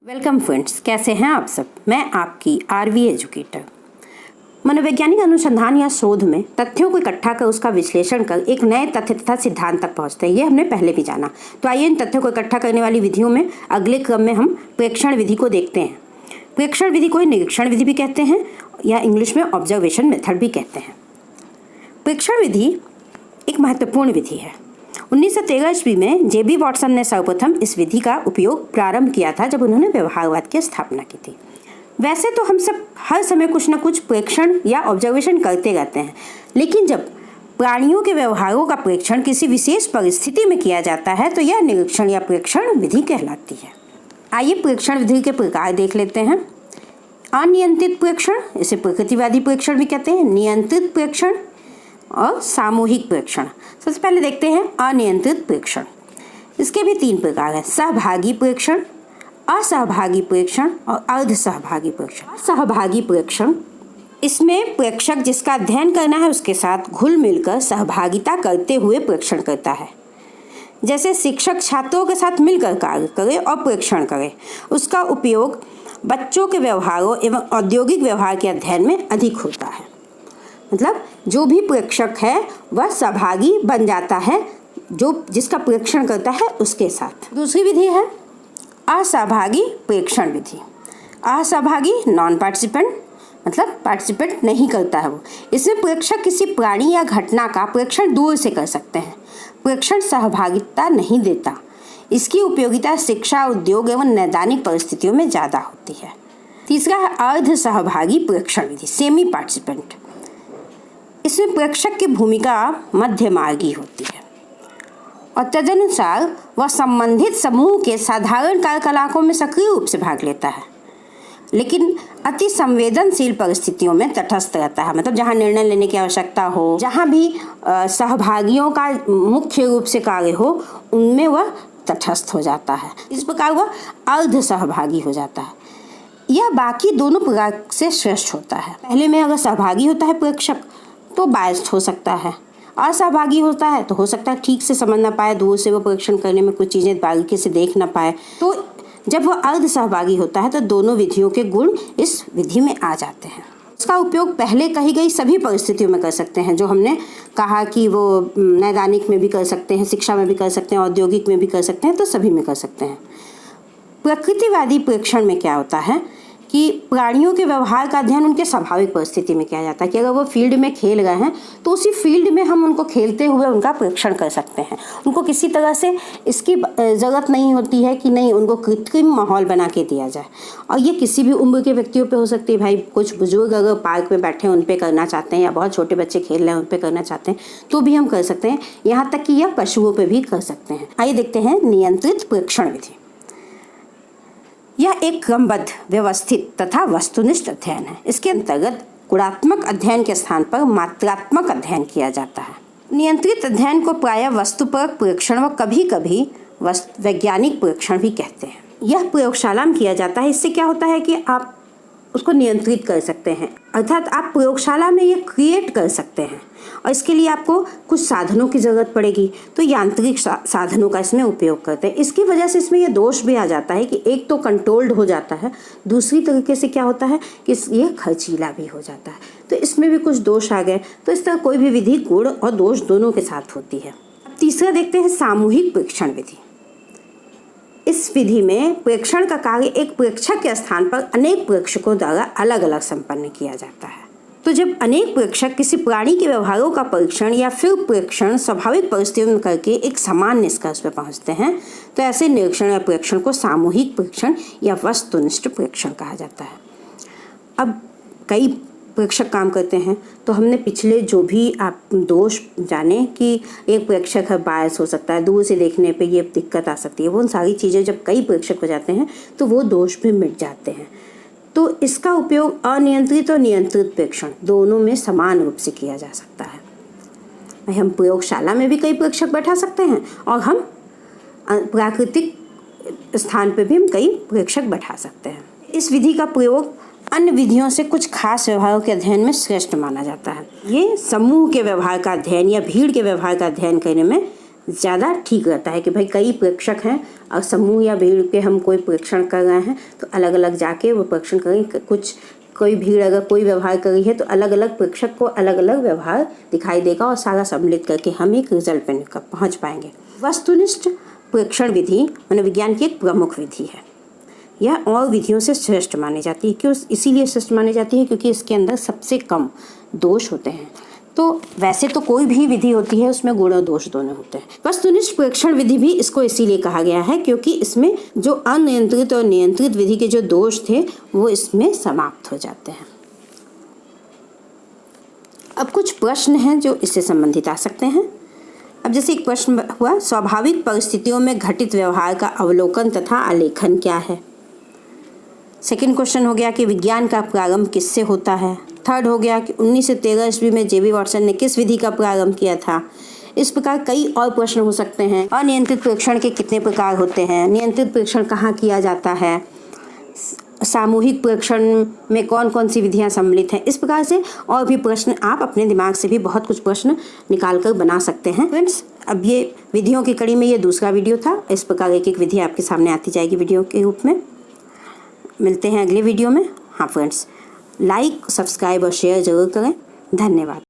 Welcome friends, कैसे हैं आप सब। मैं आपकी आरवी एजुकेटर। मनोवैज्ञानिक अनुसंधान या शोध में तथ्यों को इकट्ठा कर उसका विश्लेषण कर एक नए तथ्य तथा सिद्धांत तक पहुंचते हैं। ये हमने पहले भी जाना। तो आइए इन तथ्यों को इकट्ठा करने वाली विधियों में अगले क्रम में हम प्रेक्षण विधि को देखते हैं। प्रेक्षण विधि को निरीक्षण विधि भी कहते हैं या इंग्लिश में ऑब्जर्वेशन मेथड भी कहते हैं। प्रेक्षण विधि एक महत्वपूर्ण विधि है। 1913 ईस्वी में जेबी वॉटसन ने सर्वप्रथम इस विधि का उपयोग प्रारंभ किया था, जब उन्होंने व्यवहारवाद की स्थापना की थी। वैसे तो हम सब हर समय कुछ न कुछ प्रेक्षण या ऑब्जर्वेशन करते रहते हैं, लेकिन जब प्राणियों के व्यवहारों का प्रेक्षण किसी विशेष परिस्थिति में किया जाता है तो यह निरीक्षण या प्रेक्षण विधि कहलाती है। आइए प्रेक्षण विधि के प्रकार देख लेते हैं। अनियंत्रित प्रेक्षण, इसे प्रकृतिवादी प्रेक्षण भी कहते हैं, नियंत्रित प्रेक्षण और सामूहिक प्रेक्षण। सबसे पहले देखते हैं अनियंत्रित प्रेक्षण। इसके भी 3 प्रकार हैं: सहभागी प्रेक्षण, असहभागी प्रेक्षण और अर्ध सहभागी प्रेक्षण। सहभागी प्रेक्षण, इसमें प्रेक्षक जिसका अध्ययन करना है उसके साथ घुल मिलकर सहभागिता करते हुए प्रेक्षण करता है। जैसे शिक्षक छात्रों के साथ मिलकर कार्य करे और प्रेक्षण करे। उसका उपयोग बच्चों के व्यवहारों एवं औद्योगिक व्यवहार के अध्ययन में अधिक होता है। मतलब जो भी प्रेक्षक है वह सहभागी बन जाता है जो जिसका प्रेक्षण करता है उसके साथ। दूसरी विधि है असहभागी प्रेक्षण विधि। असहभागी नॉन पार्टिसिपेंट, मतलब पार्टिसिपेट नहीं करता है वो। इसमें प्रेक्षक किसी प्राणी या घटना का प्रेक्षण दूर से कर सकते हैं। प्रेक्षण सहभागिता नहीं देता। इसकी उपयोगिता शिक्षा, उद्योग एवं नैदानिक परिस्थितियों में ज़्यादा होती है। तीसरा है अर्ध सहभागी प्रेक्षण विधि, सेमी पार्टिसिपेंट। इसमें प्रेक्षक की भूमिका मध्य मार्गी होती है और तदनुसार वह संबंधित समूह के साधारण कार्यकलापों में सक्रिय रूप से भाग लेता है, लेकिन अति संवेदनशील परिस्थितियों में तटस्थ रहता है। मतलब जहाँ निर्णय लेने की आवश्यकता हो, जहाँ भी सहभागियों का मुख्य रूप से कार्य हो, उनमें वह तटस्थ हो जाता है। इस प्रकार वह अर्ध सहभागी हो जाता है। यह बाकी दोनों प्रकार से श्रेष्ठ होता है। पहले में अगर सहभागी होता है प्रेक्षक तो बायस्ड हो सकता है, असहभागी होता है तो हो सकता है ठीक से समझ ना पाए, दूर से वो परीक्षण करने में कुछ चीज़ें बारीकी से देख ना पाए। तो जब वो अर्ध सहभागी होता है तो दोनों विधियों के गुण इस विधि में आ जाते हैं। इसका उपयोग पहले कही गई सभी परिस्थितियों में कर सकते हैं। जो हमने कहा कि वो नैदानिक में भी कर सकते हैं, शिक्षा में भी कर सकते हैं, औद्योगिक में भी कर सकते हैं, तो सभी में कर सकते हैं। प्रकृतिवादी प्रेक्षण में क्या होता है कि प्राणियों के व्यवहार का अध्ययन उनके स्वाभाविक परिस्थिति में किया जाता है कि अगर वो फील्ड में खेल रहे हैं तो उसी फील्ड में हम उनको खेलते हुए उनका प्रेक्षण कर सकते हैं। उनको किसी तरह से इसकी ज़रूरत नहीं होती है कि नहीं उनको कृत्रिम माहौल बना के दिया जाए। और ये किसी भी उम्र के व्यक्तियों पे हो सकती है। भाई कुछ बुजुर्ग अगर पार्क में बैठे हैं उन पर करना चाहते हैं, या बहुत छोटे बच्चे खेल रहे हैं उन पर करना चाहते हैं, तो भी हम कर सकते हैं। यहाँ तक कि यह पशुओं पर भी कर सकते हैं। आइए देखते हैं नियंत्रित प्रेक्षण विधि। यह एक क्रमबद्ध, व्यवस्थित तथा वस्तुनिष्ठ अध्ययन है। इसके अंतर्गत गुणात्मक अध्ययन के स्थान पर मात्रात्मक अध्ययन किया जाता है। नियंत्रित अध्ययन को प्रायः वस्तुपरक प्रेक्षण व कभी कभी वैज्ञानिक प्रेक्षण भी कहते हैं। यह प्रयोगशाला में किया जाता है। इससे क्या होता है कि आप उसको नियंत्रित कर सकते हैं, अर्थात आप प्रयोगशाला में ये क्रिएट कर सकते हैं। और इसके लिए आपको कुछ साधनों की ज़रूरत पड़ेगी, तो यांत्रिक साधनों का इसमें उपयोग करते हैं। इसकी वजह से इसमें यह दोष भी आ जाता है कि एक तो कंट्रोल्ड हो जाता है, दूसरी तरीके से क्या होता है कि ये खर्चीला भी हो जाता है। तो इसमें भी कुछ दोष आ गए। तो इस तरह कोई भी विधि गुण और दोष दोनों के साथ होती है। तीसरा देखते हैं सामूहिक प्रेक्षण विधि। इस विधि में प्रेक्षण का कार्य एक प्रेक्षक के स्थान पर अनेक प्रेक्षकों द्वारा अलग अलग संपन्न किया जाता है। तो जब अनेक प्रेक्षक किसी प्राणी के व्यवहारों का परीक्षण या फिर प्रेक्षण स्वाभाविक परिस्थितियों में करके एक समान निष्कर्ष पर पहुंचते हैं, तो ऐसे निरीक्षण या प्रेक्षण को सामूहिक प्रेक्षण या वस्तुनिष्ठ प्रेक्षण कहा जाता है। अब कई प्रेक्षक काम करते हैं, तो हमने पिछले जो भी आप दोष जाने कि एक प्रेक्षक है बायस हो सकता है, दूर से देखने पे ये दिक्कत आ सकती है, वो उन सारी चीज़ें जब कई प्रेक्षक हो जाते हैं तो वो दोष भी मिट जाते हैं। तो इसका उपयोग अनियंत्रित और नियंत्रित प्रेक्षण दोनों में समान रूप से किया जा सकता है। हम प्रयोगशाला में भी कई प्रेक्षक बैठा सकते हैं और हम प्राकृतिक स्थान पर भी हम कई प्रेक्षक बैठा सकते हैं। इस विधि का प्रयोग अन्य विधियों से कुछ खास व्यवहारों के अध्ययन में श्रेष्ठ माना जाता है। ये समूह के व्यवहार का अध्ययन या भीड़ के व्यवहार का अध्ययन करने में ज़्यादा ठीक रहता है कि भाई कई प्रेक्षक हैं और समूह या भीड़ के हम कोई परीक्षण कर रहे हैं तो अलग अलग जाके वो परीक्षण करें। कोई भीड़ अगर कोई व्यवहार कर रही है तो अलग अलग प्रेक्षक को अलग अलग व्यवहार दिखाई देगा और सारा सम्मिलित करके हम एक रिजल्ट पे पहुँच पाएंगे। वस्तुनिष्ठ प्रेक्षण विधि मनोविज्ञान की एक प्रमुख विधि है। यह और विधियों से श्रेष्ठ मानी जाती है। क्यों इसीलिए श्रेष्ठ मानी जाती है? क्योंकि इसके अंदर सबसे कम दोष होते हैं। तो वैसे तो कोई भी विधि होती है उसमें गुण और दोष दोनों होते हैं। वस्तुनिष्ठ प्रेक्षण विधि भी इसको इसीलिए कहा गया है क्योंकि इसमें जो अनियंत्रित और नियंत्रित विधि के जो दोष थे वो इसमें समाप्त हो जाते हैं। अब कुछ प्रश्न हैं जो इससे संबंधित आ सकते हैं। अब जैसे एक प्रश्न हुआ, स्वाभाविक परिस्थितियों में घटित व्यवहार का अवलोकन तथा आलेखन क्या है। सेकंड क्वेश्चन हो गया कि विज्ञान का प्रारंभ किससे होता है। थर्ड हो गया कि 1913 ईस्वी में जेबी वाटसन ने किस विधि का प्रारंभ किया था। इस प्रकार कई और प्रश्न हो सकते हैं। अनियंत्रित प्रेक्षण के कितने प्रकार होते हैं, नियंत्रित प्रेक्षण कहाँ किया जाता है, सामूहिक प्रेक्षण में कौन कौन सी विधियाँ सम्मिलित हैं। इस प्रकार से और भी प्रश्न आप अपने दिमाग से भी बहुत कुछ प्रश्न निकाल कर बना सकते हैं। फ्रेंड्स, अब ये विधियों की कड़ी में ये दूसरा वीडियो था। इस प्रकार एक एक विधि आपके सामने आती जाएगी वीडियो के रूप में। मिलते हैं अगले वीडियो में। हाँ फ्रेंड्स, लाइक, सब्सक्राइब और शेयर ज़रूर करें। धन्यवाद।